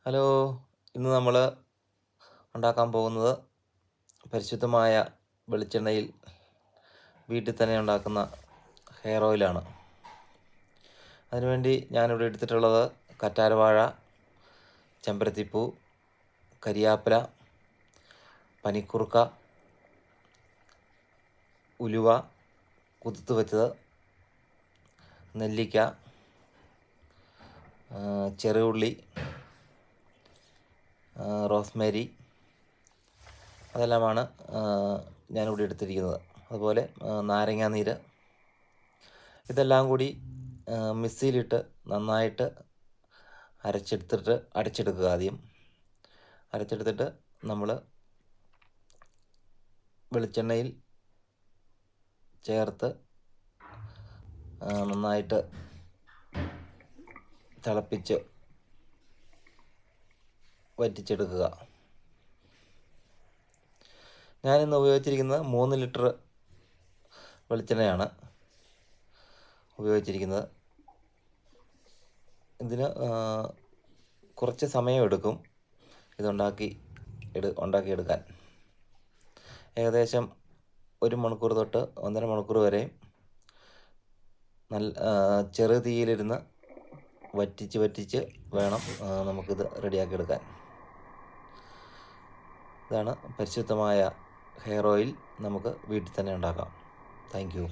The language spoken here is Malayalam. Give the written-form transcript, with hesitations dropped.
ഹലോ, ഇന്ന് നമ്മൾ ഉണ്ടാക്കാൻ പോകുന്നത് പരിശുദ്ധമായ വെളിച്ചെണ്ണയിൽ വീട്ടിൽ തന്നെ ഉണ്ടാക്കുന്ന ഹെയർ ഓയിലാണ്. അതിനുവേണ്ടി ഞാനിവിടെ എടുത്തിട്ടുള്ളത് കറ്റാർവാഴ, ചെമ്പരത്തിപ്പൂ, കരിയാപ്പില, പനിക്കുറുക്ക, ഉലുവ കുതിർത്ത് വെച്ചത്, നെല്ലിക്ക, ചെറുള്ളി, റോസ്മേരി, അതെല്ലാമാണ് ഞാനിവിടെ എടുത്തിരിക്കുന്നത്. അതുപോലെ നാരങ്ങാനീര്. ഇതെല്ലാം കൂടി മിക്സിയിലിട്ട് നന്നായിട്ട് അരച്ചെടുക്കുക. ആദ്യം അരച്ചെടുത്തിട്ട് നമ്മൾ വെളിച്ചെണ്ണയിൽ ചേർത്ത് നന്നായിട്ട് തിളപ്പിച്ച് വറ്റിച്ചെടുക്കുക. ഞാനിന്ന് ഉപയോഗിച്ചിരിക്കുന്നത് 3 ലിറ്റർ വെളിച്ചെണ്ണയാണ് ഉപയോഗിച്ചിരിക്കുന്നത്. ഇതിന് കുറച്ച് സമയമെടുക്കും ഉണ്ടാക്കിയെടുക്കാൻ. ഏകദേശം 1 മണിക്കൂർ തൊട്ട് 1.5 മണിക്കൂർ വരെ ചെറു തീയിലിരുന്ന് വറ്റിച്ച് വേണം നമുക്കിത് റെഡിയാക്കിയെടുക്കാൻ. ഇതാണ് പരിശുദ്ധമായ ഹെയർ ഓയിൽ. നമുക്ക് വീട്ടിൽ തന്നെ ഉണ്ടാക്കാം. Thank you.